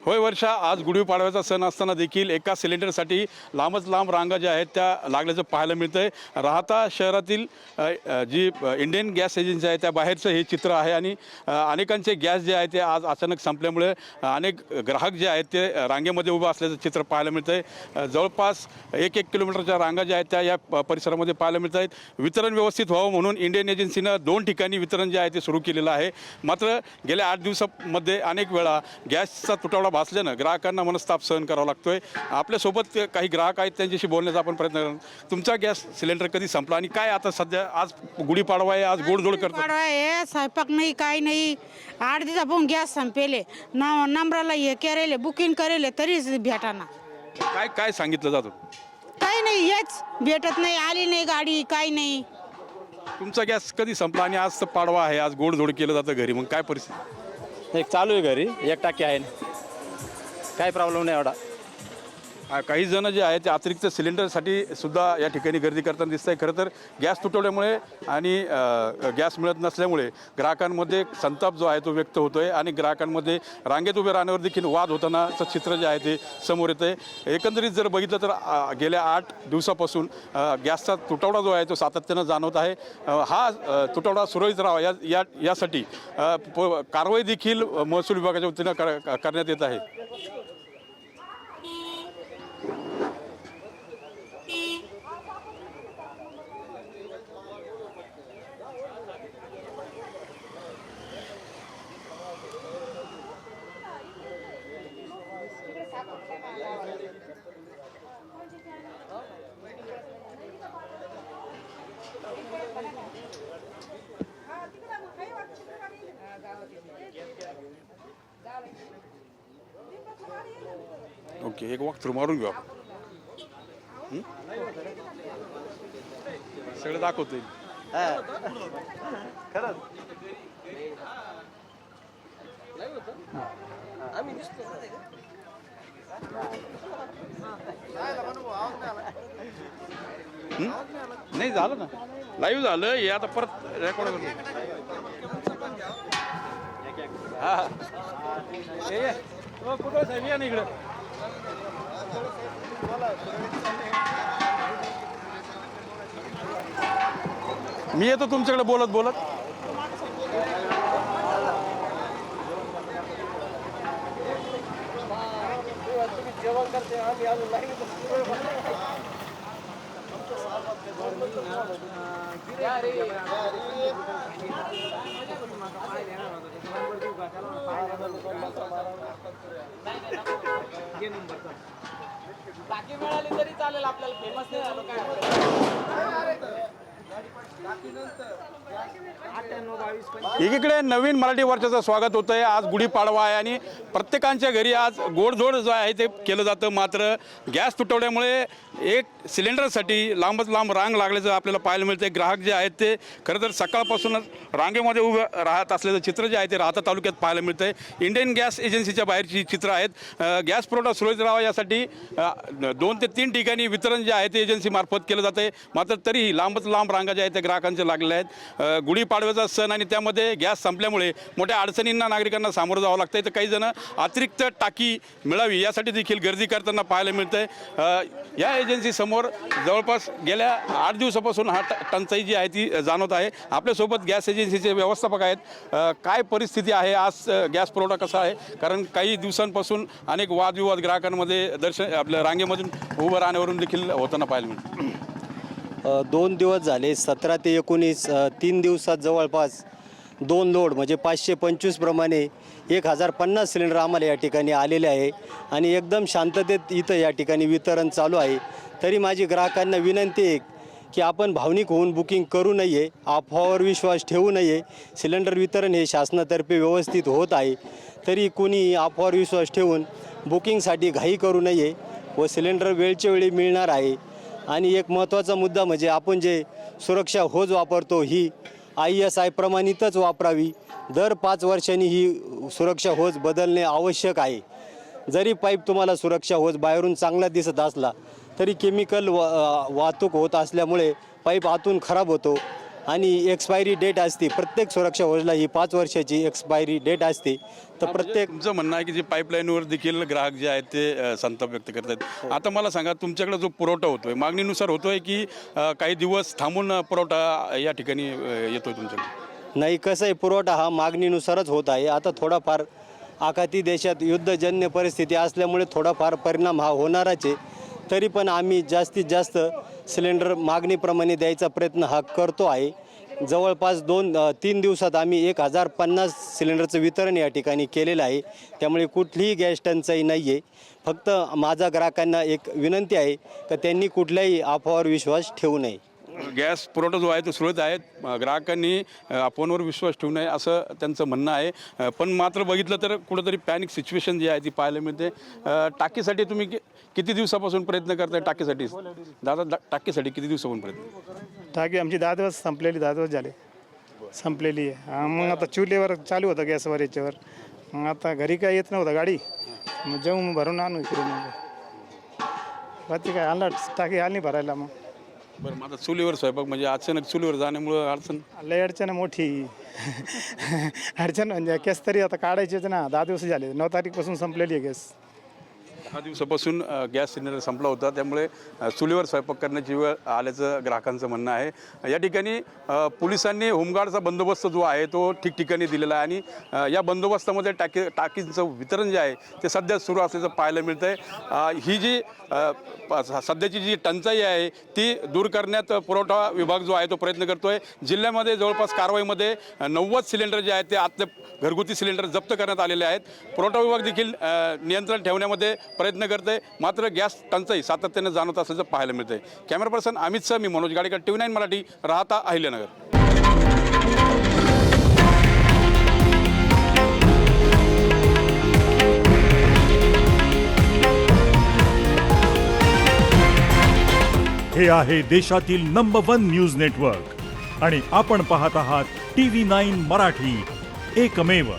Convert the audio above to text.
होय वर्षा, आज गुढीपाडव्याचा सण असताना देखील एका सिलेंडरसाठी लांबच लांब रांगा ज्या आहेत त्या लागल्याचं पाहायला मिळतं आहे. राहता शहरातील जी इंडियन गॅस एजन्सी आहे त्या बाहेरचं हे चित्र आहे आणि अनेकांचे गॅस जे आहे ते आज अचानक संपल्यामुळे अनेक ग्राहक जे आहेत ते रांगेमध्ये उभं असल्याचं चित्र पाहायला मिळतं आहे. जवळपास 1-1 किलोमीटरच्या रांगा ज्या आहेत त्या या परिसरामध्ये पाहायला मिळत आहेत. वितरण व्यवस्थित व्हावं म्हणून इंडियन एजन्सीनं 2 ठिकाणी वितरण जे आहे ते सुरू केलेलं आहे. मात्र गेल्या 8 दिवसामध्ये अनेक वेळा गॅसचा तुटवडा भासल्यानं ग्राहकांना मनस्ताप सहन करावा लागतोय. आपल्यासोबत काही ग्राहक आहेत, त्यांच्याशी बोलण्याचा आपण प्रयत्न करू. तुमचा गॅस सिलेंडर कधी संपला आणि काय आता सध्या आज गुढीपाडवा आहे, आज गोडधोड करतो? पाडवा आहे, स्वयंपाक नाही, काही नाही. 8 दिवसापासून गॅस संपेले. नंबराला हे करेले, बुकिंग करेले तरीच भेटाना. काय काय सांगितलं जातं? काही नाही, हेच भेटत नाही, आली नाही गाडी, काही नाही. तुमचा गॅस कधी संपला आणि आज तर पाडवा आहे, आज गोडधोड केलं जातं घरी, मग काय परिस्थिती? एक चालू आहे घरी, 1 टाकी आहे ना, काही प्रॉब्लेम नाही एवढा. काही जण जे आहेत ते अतिरिक्त सिलेंडरसाठी सुद्धा या ठिकाणी गर्दी करताना दिसत आहे. खरं तर गॅस तुटवड्यामुळे आणि गॅस मिळत नसल्यामुळे ग्राहकांमध्ये संताप जो आहे तो व्यक्त होतो आहे आणि ग्राहकांमध्ये रांगेत उभे राहण्यावर देखील वाद होतानाचं चित्र जे आहे ते समोर येतं आहे. एकंदरीत जर बघितलं तर गेल्या 8 दिवसापासून गॅसचा तुटवडा जो आहे तो सातत्यानं जाणवत आहे. हा तुटवडा सुरळीत राहावा यासाठी कारवाई देखील महसूल विभागाच्या वतीनं करण्यात येत आहे. ओके, एक वॉक थ्रू मारून घेऊ आपण. सगळं दाखवतोय. नाही झालं ना, लाईव्ह झालं हे, आता परत रेकॉर्ड करतो. हा कुठं साहेब या ना इकडं. मी येतो तुमच्याकडे बोलत बोलत. जेवण करते आम्ही अजून नाही. बाकी मिळाली तरी चालेल, आपल्याला फेमस नाही झालं काय. एकीकडे नवीन मराठी वर्षाचं स्वागत होतं आहे. आज गुढीपाडवा आहे आणि प्रत्येकांच्या घरी आज गोडधोड जो आहे ते केलं जातं. मात्र गॅस तुटवड्यामुळे एक सिलेंडरसाठी लांबच लांब रांग लागल्याचं आपल्याला पाहायला मिळतं. ग्राहक जे आहेत ते खरं तर सकाळपासूनच रांगेमध्ये उभं राहत असल्याचं चित्र जे आहे ते राहता तालुक्यात पाहायला मिळतं आहे. इंडियन गॅस एजन्सीच्या बाहेरची चित्र आहेत. गॅस पुरवठा सुरळीत राहावा यासाठी 2 ते 3 ठिकाणी वितरण जे आहे ते एजन्सीमार्फत केलं जातं आहे. मात्र तरीही लांबच लांब रांगा ज्या आहेत त्या ग्राहकांच्या लागलेल्या आहेत. गुढीपाडव्याचा सण आणि त्यामध्ये गॅस संपल्यामुळे मोठ्या अडचणींना नागरिकांना सामोरं जावं लागतं आहे. तर काही जण अतिरिक्त टाकी मिळावी यासाठी देखील गर्दी करताना पाहायला मिळतं आहे. या एजन्सीसमोर जवळपास गेल्या 8 दिवसापासून हा टंचाई जी आहे ती जाणवत आहे. आपल्यासोबत गॅस एजन्सीचे व्यवस्थापक आहेत. काय परिस्थिती आहे आज, गॅस पुरवठा कसा आहे? कारण काही दिवसांपासून अनेक वादविवाद ग्राहकांमध्ये आपल्या रांगेमधून उभं राहण्यावरून देखील होताना पाहायला मिळतं. 2 दिवस झाले, 17 ते 19, 3 दिवसात जवळपास 2 लोड म्हणजे 525 प्रमाणे 1050 सिलेंडर आम्हाला या ठिकाणी आलेले आहे आणि एकदम शांततेत इथं या ठिकाणी वितरण चालू आहे. तरी माझी ग्राहकांना विनंती आहे की आपण भावनिक होऊन बुकिंग करू नये, अफवावर विश्वास ठेवू नये. सिलेंडर वितरण हे शासनातर्फे व्यवस्थित होत आहे. तरी कोणी अफवावर विश्वास ठेवून बुकिंगसाठी घाई करू नये व सिलेंडर वेळच्या वेळी मिळणार आहे. आणि एक महत्त्वाचा मुद्दा म्हणजे आपण जे सुरक्षा होज वापरतो ही ISI प्रमाणितच वापरावी. दर 5 वर्षांनी ही सुरक्षा होज बदलणे आवश्यक आहे. जरी पाईप तुम्हाला सुरक्षा होज बाहेरून चांगला दिसत असला तरी केमिकल वाहतूक होत असल्यामुळे पाईप आतून खराब होतो आणि एक्सपायरी डेट असते. प्रत्येक सुरक्षा होजला ही 5 वर्षाची एक्सपायरी डेट असते. तर प्रत्येक तुमचं म्हणणं आहे की जे पाईपलाईनवर देखील ग्राहक जे आहेत ते संताप व्यक्त करत आहेत. आता मला सांगा, तुमच्याकडे जो पुरवठा होतोय मागणीनुसार होतोय की काही दिवस थांबून पुरवठा या ठिकाणी येतोय तुमच्याकडे? नाही, कसं आहे, पुरवठा हा मागणीनुसारच होत आहे. आता थोडाफार आखाती देशात युद्धजन्य परिस्थिती असल्यामुळे थोडाफार परिणाम हा होणारच आहे. तरी पण आम्ही जास्तीत जास्त सिलेंडर मागणीप्रमाणे द्यायचा प्रयत्न हा करतो आहे. जवळपास 2-3 दिवसात आम्ही 1050 सिलेंडरचं वितरण या ठिकाणी केलेलं आहे. त्यामुळे कुठलीही गॅस टंचाई नाही आहे. फक्त माझा ग्राहकांना एक विनंती आहे की त्यांनी कुठल्याही अफवावर विश्वास ठेवू नये. गॅस पुरवठा जो आहे तो सुरळीत आहे. ग्राहकांनी फोनवर विश्वास ठेवू नये असं त्यांचं म्हणणं आहे. पण मात्र बघितलं तर कुठंतरी पॅनिक सिच्युएशन जी आहे ती पाहायला मिळते. टाकीसाठी तुम्ही किती दिवसापासून प्रयत्न करताय टाकीसाठी? दादा, टाकीसाठी किती दिवसापासून प्रयत्न? टाकी आमची 10 दिवस संपलेली, 10 दिवस झाले संपलेली आहे. मग आता चुलीवर चालू होतं गॅसवर याच्यावर. मग आता घरी काय येत नव्हतं गाडी, मग जेवून भरून आणू इकडे. मग बाकी काय आणला टाकी आली भरायला. मग बरं, मग आता चुलीवर स्वयंपाक म्हणजे अचानक चुलीवर जाण्यामुळं अडचण? लय अडचण आहे मोठी. अडचण म्हणजे गॅस तरी आता काढायचेच ना. 10 दिवस झाले, 9 तारीखपासून संपलेली आहे गॅस. 10 दिवसापासून गॅस सिलेंडर संपला होता, त्यामुळे चुलीवर स्वयंपाक करण्याची वेळ आल्याचं ग्राहकांचं म्हणणं आहे. या ठिकाणी पोलिसांनी होमगार्डचा बंदोबस्त जो आहे तो ठिकठिकाणी दिलेला आहे आणि या बंदोबस्तामध्ये टाकींचं वितरण जे आहे ते सध्या सुरू असल्याचं पाहायला मिळतं आहे. ही जी सध्याची जी टंचाई आहे ती दूर करण्यात पुरवठा विभाग जो आहे तो प्रयत्न करतो आहे. जिल्ह्यामध्ये जवळपास कारवाईमध्ये 90 सिलेंडर जे आहेत ते आत्ता घरगुती सिलेंडर जप्त करण्यात आलेले आहेत. पुरवठा विभाग देखील नियंत्रण ठेवण्यामध्ये प्रयत्न करत आहे. मात्र गॅस टंचाई सातत्याने जाणवत असल्याचं पाहायला मिळतं आहे. कॅमेरा पर्सन अमित सह, मी मनोज गाडेकर, TV9 मराठी, राहता अहिल्यानगर. हे आहे देशातील नंबर 1 न्यूज नेटवर्क आणि आपण पाहत आहात TV9 मराठी, एकमेव.